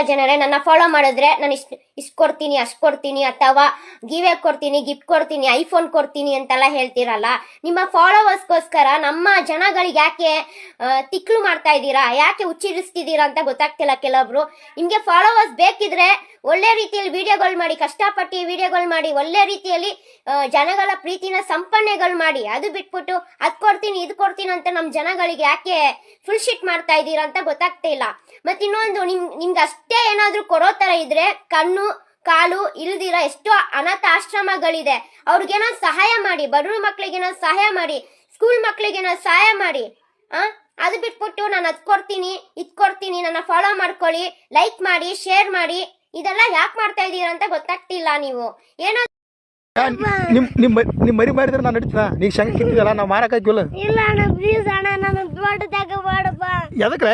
ಜನರೇ ನನ್ನ ಫಾಲೋ ಮಾಡಿದ್ರೆ ನಾನು ಇಷ್ಟು ಕೊಡ್ತೀನಿ ಅಷ್ಟು ಕೊಡ್ತೀನಿ ಅಥವಾ ಗಿವೆ ಕೊಡ್ತೀನಿ ಗಿಫ್ಟ್ ಕೊಡ್ತೀನಿ ಐಫೋನ್ ಕೊಡ್ತೀನಿ ಅಂತೆಲ್ಲ ಹೇಳ್ತೀರಲ್ಲ, ನಿಮ್ಮ ಫಾಲೋವರ್ಸ್ಗೋಸ್ಕರ ನಮ್ಮ ಜನಗಳಿಗೆ ಯಾಕೆ ತಿಕ್ಲು ಮಾಡ್ತಾ ಇದ್ದೀರಾ, ಯಾಕೆ ಹುಚ್ಚಿಡಿಸ್ತಿದ್ದೀರಾ ಅಂತ ಗೊತ್ತಾಗ್ತಿಲ್ಲ. ಕೆಲವೊಬ್ರು ನಿಮ್ಗೆ ಫಾಲೋವರ್ಸ್ ಬೇಕಿದ್ರೆ ಒಳ್ಳೆ ರೀತಿಯಲ್ಲಿ ವಿಡಿಯೋಗಳು ಮಾಡಿ, ಕಷ್ಟಪಟ್ಟು ವಿಡಿಯೋಗಳು ಮಾಡಿ, ಒಳ್ಳೆ ರೀತಿಯಲ್ಲಿ ಜನಗಳ ಪ್ರೀತಿನ ಸಂಪನ್ನೆಗಳು ಮಾಡಿ. ಅದು ಬಿಟ್ಬಿಟ್ಟು ಅದ್ ಕೊಡ್ತೀನಿ ಇದು ಕೊಡ್ತೀನಿ ಅಂತ ನಮ್ಮ ಜನಗಳಿಗೆ ಯಾಕೆ ಫುಲ್ ಶಿಟ್ ಮಾಡ್ತಾ ಇದ್ದೀರಾ ಅಂತ ಗೊತ್ತಾಗ್ತಾ ಇಲ್ಲ. ಮತ್ತೆ ಇನ್ನೊಂದು, ನಿಮ್ಗೆ ಅಷ್ಟೇ ಏನಾದ್ರೂ ಕೊಡೋ ತರ ಇದ್ರೆ ಕಣ್ಣು ಕಾಲು ಇಲ್ದಿರ ಎಷ್ಟೋ ಅನಾಥ ಆಶ್ರಮಗಳಿದೆ, ಅವ್ರಿಗೇನೋ ಸಹಾಯ ಮಾಡಿ, ಬಡವ್ರ ಮಕ್ಳಿಗೇನೋ ಸಹಾಯ ಮಾಡಿ, ಸ್ಕೂಲ್ ಮಕ್ಳಿಗೇನೋ ಸಹಾಯ ಮಾಡಿ. ಅದು ಬಿಟ್ಬಿಟ್ಟು ನಾನು ಅದ್ ಕೊಡ್ತೀನಿ ಇದ್ ಕೊಡ್ತೀನಿ, ನನ್ನ ಫಾಲೋ ಮಾಡ್ಕೊಳ್ಳಿ, ಲೈಕ್ ಮಾಡಿ, ಶೇರ್ ಮಾಡಿ, ಇದೆಲ್ಲ ಯಾಕೆ ಮಾಡ್ತಾ ಇದೀರ ಅಂತ ಗೊತ್ತಾಗ್ತಿಲ್ಲ. ನೀವು ಏನೋ ನಿಮ್ ಮರಿ ಮಾರಿದ್ರೆ ನಾನು ನಡೀತಾ ನೀ ಶಂಕ ಕಿತ್ತಿದಲ್ಲ ನಾವು ಮಾರಕ್ ಹಾಕಿಲ್ಲ. ಇಲ್ಲ ಅಣ್ಣ ಪ್ಲೀಸ್ ಅಣ್ಣ, ನಾನು ದೊಡ್ಡದಾಗ ಮಾಡಪ್ಪ. ಎದಕ್ಕೆ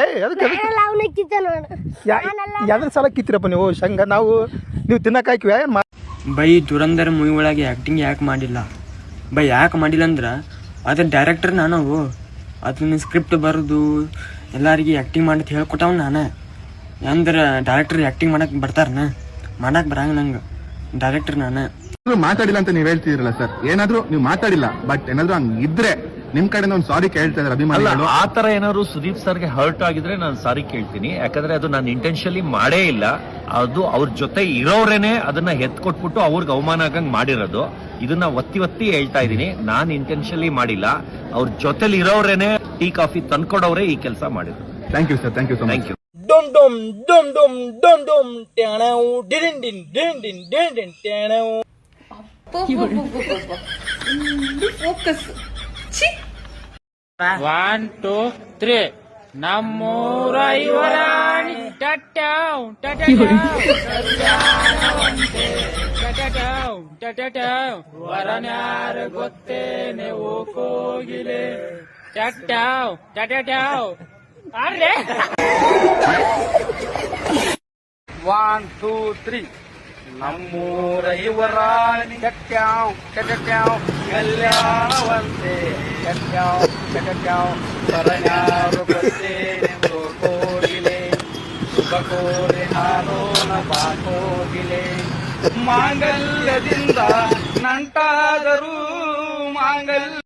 ಅವನೇ ಕಿತ್ತ ನೋಡು. ಯಾವ್ದ್ರ ಸಲ ಕಿತ್ತಿರಪ್ಪ ನೀವು ಶಂಗ? ನೀವು ತಿನ್ನಕ್ ಹಾಕಿವ ಬೈ ದುರಂಧರ ಮೂವಿ ಒಳಗೆ ಆ್ಯಕ್ಟಿಂಗ್ ಯಾಕೆ ಮಾಡಿಲ್ಲ ಬೈ? ಯಾಕೆ ಮಾಡಿಲ್ಲ ಅಂದ್ರೆ ಅದ್ರ ಡೈರೆಕ್ಟರ್ ನಾನು, ಅದನ್ನ ಸ್ಕ್ರಿಪ್ಟ್ ಬರೆದು ಎಲ್ಲರಿಗೆ ಆ್ಯಕ್ಟಿಂಗ್ ಮಾಡತ್ ಹೇಳ್ಕೊಟ್ಟವ್ ನಾನು. ಅಂದ್ರೆ ಡೈರೆಕ್ಟರ್ ಆ್ಯಕ್ಟಿಂಗ್ ಮಾಡಕ್ ಬರ್ತಾರನ, ಮಾಡಕ್ ಬರಂಗ ನಂಗೆ ಡೈರೆಕ್ಟರ್ ನಾನು. ಮಾತಾಡಿಲ್ಲ ಅಂತ ನೀವ್ ಹೇಳ್ತಿದ್ರಲ್ಲ ಸರ್, ಏನಾದ್ರು ನೀವು ಮಾತಾಡಿಲ್ಲ, ಬಟ್ ಏನಾದ್ರು ಹಂಗ ಇದ್ರೆ ನಿಮ್ ಕಡೆ ಒಂದು ಸಾರಿ ಕೇಳ್ತಾ ಇದಾರೆ ಅಭಿಮಾನಿಗಳು. ಆ ತರ ಏನಾದ್ರು ಸುದೀಪ್ ಸರ್ಗೆ ಹರ್ಟ್ ಆಗಿದ್ರೆ ನಾನು ಸಾರಿ ಕೇಳ್ತೀನಿ, ಯಾಕಂದ್ರೆ ಅದು ನಾನು ಇಂಟೆನ್ಷನಲಿ ಮಾಡೇ ಇಲ್ಲ. ಅದು ಅವ್ರ ಜೊತೆ ಇರೋರೇನೆ ಅದನ್ನ ಎತ್ಕೊಟ್ಬಿಟ್ಟು ಅವ್ರಿಗೆ ಅವಮಾನ ಆಗಂಗ್ ಮಾಡಿರೋದು. ಇದನ್ನ ಒತ್ತಿ ಹೇಳ್ತಾ ಇದೀನಿ, ನಾನ್ ಇಂಟೆನ್ಷನಲಿ ಮಾಡಿಲ್ಲ. ಅವ್ರ ಜೊತೆಲಿ ಇರೋರೇನೆ ಟೀ ಕಾಫಿ ತಂದ್ಕೊಡೋರೆ ಈ ಕೆಲಸ ಮಾಡಿದ್ರು. Thank you sir, thank you so much. ಡೊಮ್ ಡೊಮ್ ಡೊಮ್ ಡೊಮ್ ಡೊಮ್ ಡೊಮ್ ಟ್ಯಾಣವು ಡಿಡಿನ್ ಡಿನ್ ಡಿನ್ ಡಿನ್ ಡಿನ್ ಡಿನ್ ಟ್ಯಾಣವು. ಫೋಕಸ್ 1 2 3 ನಮ್ಮೂರ ಇವರಾಣಿ ಟಟಾವ್ ಟಟಾವ್ ವರನ್ಯಾರ ಗೊತ್ತೇನೆ ಓ ಕೋಗಿಲೆ ಟಟಾವ್ ಅರೆ 1 2 3 ನಮ್ಮೂರ ಇವರಾಣಿ ಟಟಾವ್ ಕಲ್ಯಾಣವಂತೆ ಟಟಾವ್ ವರನ್ಯಾರ ಗೊತ್ತೇನೆ ಓ ಕೋಗಿಲೆ ಶುಭ ಕೋರೆ ಹಾರೋಣ ಬಾ ಕೋಗಿಲೆ ಮಾಂಗಲ್ಯದಿಂದ ನಂಟಾದರೂ ಮಾಂಗಲ್ಯ.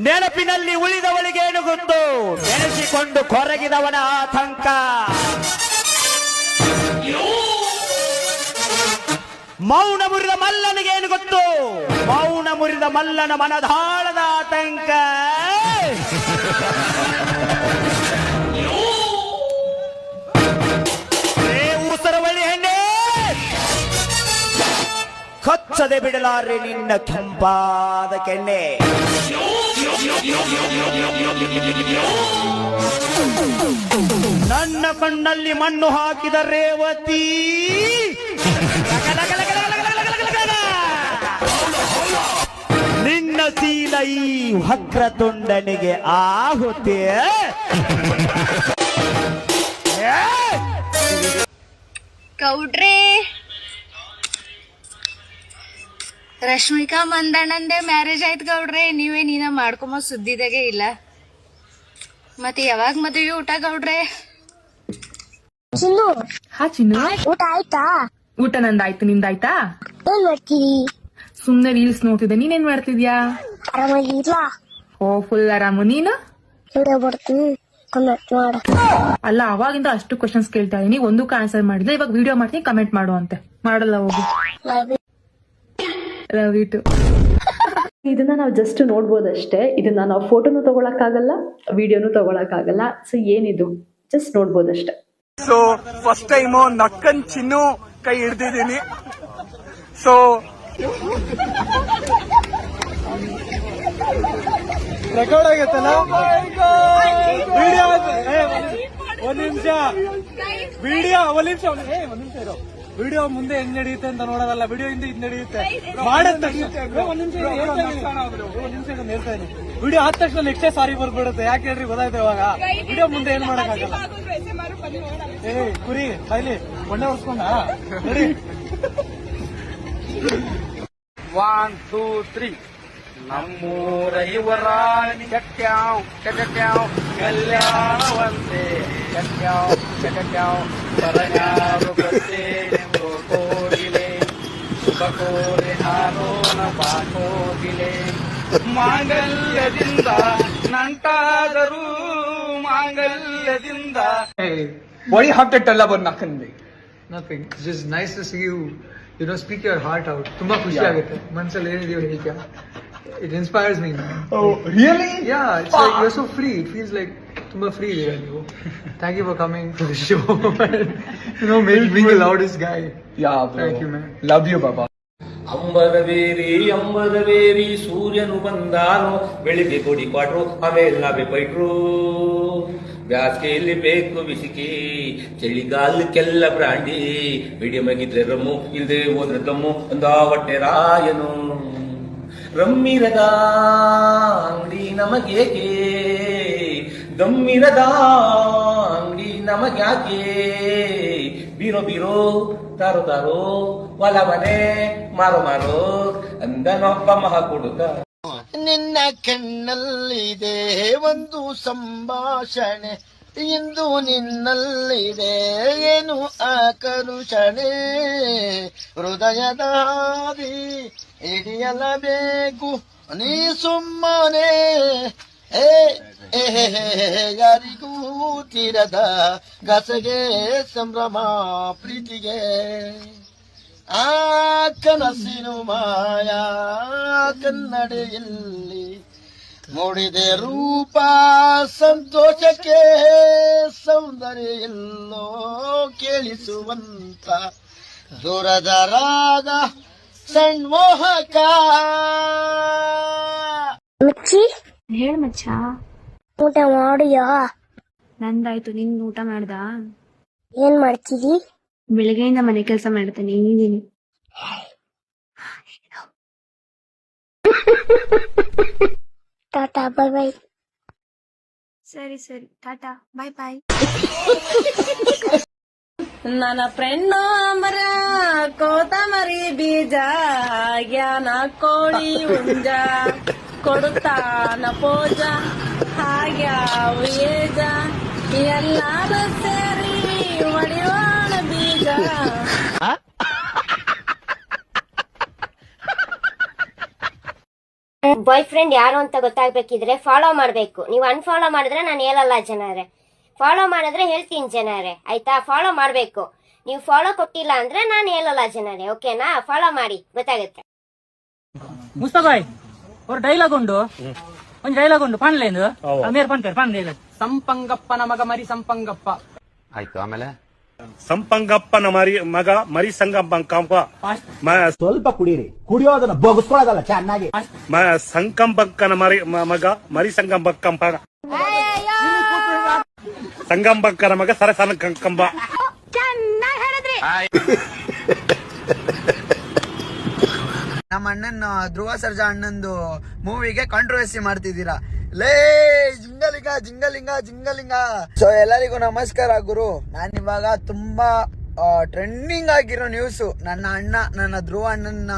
ನೆನಪಿನಲ್ಲಿ ಉಳಿದವಳಿಗೇನು ಗೊತ್ತು, ನೆನೆಸಿಕೊಂಡು ಕೊರಗಿದವನ ಆತಂಕ. ಮೌನ ಮುರಿದ ಮಲ್ಲನಿಗೇನು ಗೊತ್ತು, ಮೌನ ಮುರಿದ ಮಲ್ಲನ ಮನದಾಳದ ಆತಂಕ. ಊಸರವಳ್ಳಿ ಹೆಣ್ಣೆ ಕಚ್ಚದೆ ಬಿಡಲಾರೆ ನಿನ್ನ ಕೆಂಪಾದ ಕೆನ್ನೆ. ನನ್ನ ಕಣ್ಣಲ್ಲಿ ಮಣ್ಣು ಹಾಕಿದ ರೇವತಿ, ನಿನ್ನ ಶೀಲ ಈ ವಕ್ರತುಂಡನಿಗೆ ಆಹುತಿ. ಗೌಡ್ರೆ, ರಶ್ಮಿಕಾ ಮಂದಣ್ಣಂದೆ ಮ್ಯಾರೇಜ್ ಆಯ್ತು ಗೌಡ್ರೆ, ನೀನ ಮಾಡ್ಕೊಂಬ ಸುದ್ದಿದಾಗೆ ಇಲ್ಲ. ಮತ್ತೆ ಯಾವಾಗ ಮದುವೆ ಊಟ ಗೌಡ್ರೆ? ಚಿನ್ನು, ಹಾ ಚಿನ್ನು, ಊಟ ಆಯ್ತಾ? ಊಟ ನಂದಾಯ್ತು, ನಿಂದಾಯ್ತಾ? ಏನ್ ಮಾಡ್ತೀರಿ? ಸುಮ್ನೆ ರೀಲ್ಸ್ ನೋಡ್ತಿದ್ದೆ, ನೀನೇನ್ ಮಾಡ್ತಿದ್ಯಾ? ಆರಾಮಾಗಿರ್ಲಾ? ಓ ಫುಲ್ ಆರಾಮು. ನೀನು? ವಿಡಿಯೋ ಬರ್ತೀನಿ, ಕಮೆಂಟ್ ಮಾಡ. ಅಲ್ಲ, ಅವಾಗಿಂದ ಅಷ್ಟು ಕ್ವಶನ್ಸ್ ಕೇಳ್ತಾ ಇದೀನಿ, ಒಂದಕ್ಕೂ ಆನ್ಸರ್ ಮಾಡಿದ್ರೆ ಇವಾಗ ವಿಡಿಯೋ ಮಾಡ್ತೀನಿ, ಕಮೆಂಟ್ ಮಾಡು ಅಂತೆ. ಮಾಡಲ್ಲ ಹೋಗು. Love you too. ಇದನ್ನ ನಾವು ಜಸ್ಟ್ ನೋಡ್ಬೋದಷ್ಟೇ, ಇದನ್ನ ನಾವು ಫೋಟೋನು ತಗೊಳಕ್ಕಾಗಲ್ಲ, ವಿಡಿಯೋನು ತಗೊಳಕ್ಕಾಗಲ್ಲ. ಸೊ ಏನಿದು ಜಸ್ಟ್ ನೋಡ್ಬೋದಷ್ಟೇ. ಸೊ ಫಸ್ಟ್ ಟೈಮ್ ನಕ್ಕನ್ ಚಿನ್ನು ಕೈ ಹಿಡ್ದಿದ್ದೀನಿ. ಸೊ ರೆಕಾರ್ಡ್ ಆಗತ್ತಲ್ಲ ವಿಡಿಯೋ. ಒಂದ್ ನಿಮಿಷ ಇರೋ. ವಿಡಿಯೋ ಮುಂದೆ ಹೆಂಗ್ ನಡೆಯುತ್ತೆ ಅಂತ ನೋಡೋದಲ್ಲ, ವಿಡಿಯೋ ಹಿಂದೆ ಇದು ನಡೆಯುತ್ತೆ. ಮಾಡಿದ ತಕ್ಷಣ ಒಂದ್ ನಿಮಿಷ ಹೇಳ್ತಾ ಇದ್ದೀನಿ, ವಿಡಿಯೋ ಆದ ತಕ್ಷಣ ನೆಕ್ಸ್ಟೇ ಸಾರಿ ಬರ್ಬಿಡುತ್ತೆ. ಯಾಕೆ ಹೇಳ್ರಿ ಗೊತ್ತಾಯ್ತು ಇವಾಗ. ವಿಡಿಯೋ ಮುಂದೆ ಏನ್ ಮಾಡಕ್ಕಾಗಲ್ಲ. ಕುರಿ ಕೈಲಿ ಬಣ್ಣೆ ಹೊಡ್ಸ್ಕೊಂಡ ರೆಡಿ. 1 2 3 ನಮ್ಮೂರ ಯುವರಾಣಿ ಚಟ್ಯಾವ್ ಚಟ್ಯಾವ್ ಕಲ್ಯಾಣವಂತೆ ಚಟ್ಯಾವ್ ಚಟ್ಯಾವ್ ಬರಗಾರು ಬರ್ತೇನೆಂದು ಕೋಗಿಲೆ ಶುಭ ಕೋರೆ ಹಾರೋಣ ಬಾಕೋಗಿಲೆ ಮಾಂಗಲ್ಯದಿಂದ ನಂಟಾದರೂ ಮಾಂಗಲ್ಯದಿಂದ. What do you have to tell about Nakandi? Nothing. It's just nice to see you, speak your heart out. ತುಂಬಾ ಖುಷಿ ಆಗುತ್ತೆ ಮನಸ್ಸಲ್ಲಿ ಏನಿದೆಯೋ ಹೇಳ್ತೀಯ. It inspires me, man. Oh, really? Yeah, it's like you're so free. It feels like ತುಂಬಾ free ಇದೀರ ನೀವು. Thank you for coming to the show. Being the loudest guy. Yeah, bro. Thank you, man. Love you, Baba. ಅಂಬರವೇರಿ ಸೂರ್ಯನು ಬಂದಾನು, ಬೆಳಿಗ್ಗೆ ಕೊಡಿ quarter ಆಮೇಲೆ ನಾವೇ ಪೈಟ್ರು. ಬ್ಯಾಸ್ಗೆಯಲ್ಲಿ ಬೇಕು ಬಿಸಿಕಿ, ಚಳಿಗಾಲಕ್ಕೆಲ್ಲ brandy, medium ಆಗಿದ್ರೆ ರಮ್ಮು, ಇಲ್ದೆ ಹೋದ್ರೆ ದಮ್ಮು ಅಂದ ಹೊಟ್ಟೆ ರಾಯನು. ರಮ್ಮಿರದ ಅಂಗಡಿ ನಮಗೇಕೆ, ದಮ್ಮಿರದ ಅಂಗಡಿ ನಮಗ್ಯಾಕೆ, ಬೀರೋ ಬೀರೋ ತಾರೋ ತಾರೋ ಒಲವನೆ ಮಾರೋ ಮಾರೋ ಅಂದನೊಬ್ಬ ಮಹ ಕೊಡುತ್ತ. ನಿನ್ನ ಕಣ್ಣಲ್ಲಿದೆ ಒಂದು ಸಂಭಾಷಣೆ, ಇಂದು ನಿನ್ನಲ್ಲಿದೆ ಏನು ಆಕರುಷಣೆ, ಹೃದಯದ ಹಾದಿ ಹಿಡಿಯಲಬೇಕು ನೀ ಸುಮ್ಮನೆ, ಯಾರಿಗೂ ತೀರದ ಗಸಗೆ ಸಂಭ್ರಮ ಪ್ರೀತಿಗೆ, ಆ ಕನಸಿನು ಮಾಯಾ ಕನ್ನಡಿಯಲ್ಲಿ ಮೂಡಿದೆ ರೂಪ ಸಂತೋಷಕ್ಕೆ, ಸೌಂದರ್ಯ ಎಲ್ಲೋ ಕೇಳಿಸುವಂತ ದೂರದ ರಾಗ ಸಣ್ಮೋಹಕ. ಮಚ್ಚಿ ಹೇಳ ಮಚ್ಚ. ಊಟ ಮಾಡಿಯಾ? ನಂದಾಯ್ತು, ನಿನ್ ಊಟ ಮಾಡ್ದ? ಏನ್ ಮಾಡ್ತೀರಿ? ಬೆಳಗ್ಗೆಯಿಂದ ಮನೆ ಕೆಲಸ ಮಾಡ್ತೇನೆ, ಏನಿದ್ದೀನಿ. Tata bye bye. ಸರಿ ಸರಿ, ಟಾಟಾ ಬಾಯ್ ಬಾಯ್. ನನ್ನ ಫ್ರೆಂಡ್ ಮರ ಕೋತಮರಿ ಬೀಜ ಜ್ಞಾನ ಕೋಳಿ ಹುಂಜ ಕೊಡುತ್ತಾನ ಪೋಜ ಹಾಗ್ಯಾವ ಏಜ ಎಲ್ಲಾರು ಸೇರಿ ಒಡಿಯೋಣ ಬೀಜ. ಬಾಯ್ ಫ್ರೆಂಡ್ ಯಾರು ಅಂತ ಗೊತ್ತಾಗ್ಬೇಕಿದ್ರೆ ಫಾಲೋ ಮಾಡ್ಬೇಕು. ನೀವು ಅನ್ಫಾಲೋ ಮಾಡಿದ್ರೆ ನಾನು ಹೇಳಲ್ಲ ಜನರೇ, ಫಾಲೋ ಮಾಡಿದ್ರೆ ಹೇಳ್ತೀನಿ ಜನರೇ, ಆಯ್ತಾ? ಫಾಲೋ ಮಾಡ್ಬೇಕು. ನೀವು ಫಾಲೋ ಕೊಟ್ಟಿಲ್ಲ ಅಂದ್ರೆ ನಾನು ಹೇಳಲ್ಲ ಜನರೇ, ಓಕೆನಾ? ಫಾಲೋ ಮಾಡಿ, ಗೊತ್ತಾಗುತ್ತೆ. ಮುಸ್ತಫಾಯ್ ஒரு டைலாக் உண்டு, ಒಂದು ಡೈಲಾಗ್ ಉಂಟು, ಪಾನ್ಲೇಂದು ಅಮೀರ್ ಪಂತೇರ್ ಪಾನ್ ಡೈಲಾಗ್. ಸಂಪಂಗಪ್ಪನ ಮಗ ಮರಿ ಸಂಪಂಗಪ್ಪ. ಆಯ್ತು, ಆಮೇಲೆ ಸಂಪಂಗಪ್ಪನ ಮಗ ಮರಿ ಸಂಗಪ್ಪಂಗಪ್ಪ. ಸ್ವಲ್ಪ ಕುಡೀರಿ, ಕುಡಿಯೋದನ್ನ ಬೊಗಸ್ಕೊಳ್ಳೋದಲ್ಲ ಚೆನ್ನಾಗಿ. ಸಂಕಂಪಕ್ಕನ ಮಗ ಮರಿ ಸಂಗಂಬಕ್ಕಂಪ, ಸಂಗಂಬಕ್ಕನ ಮಗ ಸರ ಸಂಕಂಬ. ನಮ್ಮ ಅಣ್ಣನ ಧ್ರುವ ಸರ್ಜಾ ಅಣ್ಣಂದು ಮೂವಿಗೆ ಕಾಂಟ್ರವರ್ಸಿ ಮಾಡ್ತಿದ್ದೀರಾ. ಲೇ ಜಿಂಗಲಿಂಗ ಜಿಂಗಲಿಂಗ ಜಿಂಗಲಿಂಗ. ಸೊ ಎಲ್ಲರಿಗೂ ನಮಸ್ಕಾರ ಗುರು. ನಾನು ಇವಾಗ ತುಂಬಾ ಟ್ರೆಂಡಿಂಗ್ ಆಗಿರೋ ನ್ಯೂಸು, ನನ್ನ ಧ್ರುವ ಅಣ್ಣನ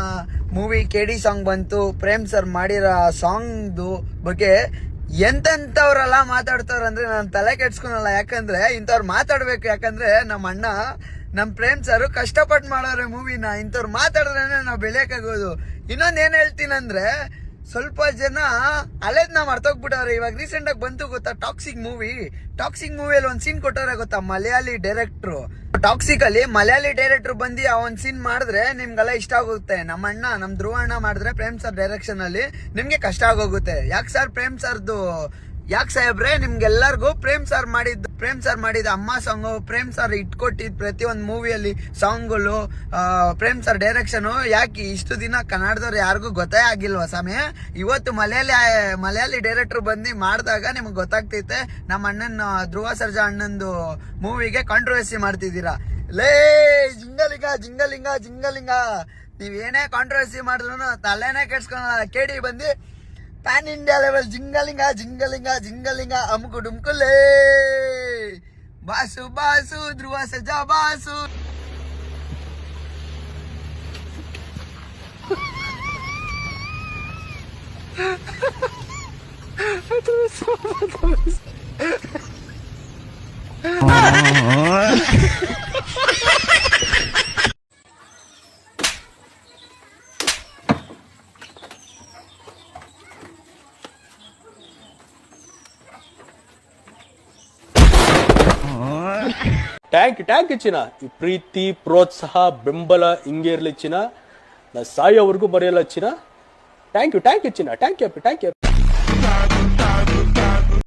ಮೂವಿ KD ಸಾಂಗ್ ಬಂತು. ಪ್ರೇಮ್ ಸರ್ ಮಾಡಿರೋ ಸಾಂಗ್ದು ಬಗ್ಗೆ ಎಂತೆಂಥವ್ರೆಲ್ಲ ಮಾತಾಡ್ತಾವ್ರ ಅಂದ್ರೆ ನಾನು ತಲೆ ಕೆಡ್ಸ್ಕೊಳಲ್ಲ. ಯಾಕಂದ್ರೆ ಇಂಥವ್ರು ಮಾತಾಡ್ಬೇಕು. ಯಾಕಂದ್ರೆ ನಮ್ಮ ಅಣ್ಣ, ನಮ್ ಪ್ರೇಮ್ ಸರ್ ಕಷ್ಟಪಟ್ಟು ಮಾಡೋರೆ ಮೂವಿನ. ಇಂಥವ್ರು ಮಾತಾಡಿದ್ರೇನೆ ನಾವು ಬೆಳೆಯಕ್ಕಾಗೋದು. ಇನ್ನೊಂದ್ ಏನ್ ಹೇಳ್ತೀನಂದ್ರೆ, ಸ್ವಲ್ಪ ಜನ ಹಳೇದ್ನ ಮರ್ತೋಗ್ಬಿಟ್ಟವ್ರೆ. ಇವಾಗ ರೀಸೆಂಟ್ ಆಗಿ ಬಂತು ಗೊತ್ತಾ ಟಾಕ್ಸಿಕ್ ಮೂವಿಯಲ್ಲಿ ಒಂದ್ ಸೀನ್ ಕೊಟ್ಟವ್ರೆ ಗೊತ್ತಾ, ಮಲಯಾಳಿ ಡೈರೆಕ್ಟ್ರು. ಟಾಕ್ಸಿಕ್ ಅಲ್ಲಿ ಮಲಯಾಳಿ ಡೈರೆಕ್ಟರ್ ಬಂದು ಆ ಒಂದ್ ಸೀನ್ ಮಾಡಿದ್ರೆ ನಿಮ್ಗೆಲ್ಲ ಇಷ್ಟ ಆಗುತ್ತೆ. ನಮ್ಮ ಅಣ್ಣ, ನಮ್ ಧ್ರುವ ಅಣ್ಣ ಮಾಡಿದ್ರೆ ಪ್ರೇಮ್ ಸರ್ ಡೈರೆಕ್ಷನ್ ಅಲ್ಲಿ ನಿಮ್ಗೆ ಕಷ್ಟ ಆಗೋಗುತ್ತೆ. ಯಾಕೆ ಸರ್ ಪ್ರೇಮ್ ಸರ್ದು, ಯಾಕೆ ಸಾಹೇಬ್ರೆ ನಿಮ್ಗೆಲ್ಲರಿಗೂ ಪ್ರೇಮ್ ಸರ್ ಮಾಡಿದ ಅಮ್ಮ ಸಾಂಗು, ಪ್ರೇಮ್ ಸರ್ ಇಟ್ಕೊಟ್ಟಿದ್ ಪ್ರತಿಯೊಂದು ಮೂವಿಯಲ್ಲಿ ಸಾಂಗ್ಗಳು, ಪ್ರೇಮ್ ಸರ್ ಡೈರೆಕ್ಷನ್ ಯಾಕೆ ಇಷ್ಟು ದಿನ ಕನ್ನಡದವ್ರು ಯಾರಿಗೂ ಗೊತ್ತೇ ಆಗಿಲ್ವಾ ಸಮಯ? ಇವತ್ತು ಮಲಯಾಳಿ ಡೈರೆಕ್ಟರ್ ಬಂದು ಮಾಡಿದಾಗ ನಿಮ್ಗೆ ಗೊತ್ತಾಗ್ತೈತೆ. ನಮ್ಮ ಅಣ್ಣನ ಧ್ರುವ ಸರ್ಜಾ ಅಣ್ಣಂದು ಮೂವಿಗೆ ಕಾಂಟ್ರವರ್ಸಿ ಮಾಡ್ತಿದ್ದೀರಾ. ಲೇ ಜಿಂಗಲಿಂಗ ಜಿಂಗಲಿಂಗ ಜಿಂಗಲಿಂಗ. ನೀವೇನೇ ಕಾಂಟ್ರವರ್ಸಿ ಮಾಡಿದ್ರು ತಲೆನೇ ಕೆಡ್ಸ್ಕೊಳಲ್ಲ. KD ಬಂದು ಪ್ಯಾನ್ ಇಂಡಿಯಾ ಲೆವೆಲ್ ಜಿಂಗಲಿಂಗ ಜಿಂಗಲಿಂಗ ಜಿಂಗಲಿಂಗ ಅಮ್ಕು ಡುಮ್ಕುಲೇ boss boss Dhruva Sarja boss. ಟ್ಯಾಂಕ್ ಚಿನ್ನ. ಈ ಪ್ರೀತಿ, ಪ್ರೋತ್ಸಾಹ, ಬೆಂಬಲ ಹಿಂಗೆ ಇರ್ಲಿ ಚಿನ್ನ. ನಾ ಸಾಯೋವರೆಗೂ ಬರೆಯಲ್ಲ ಚಿನ್ನ. ಥ್ಯಾಂಕ್ ಯು ಚಿನ್ನ. Thank you.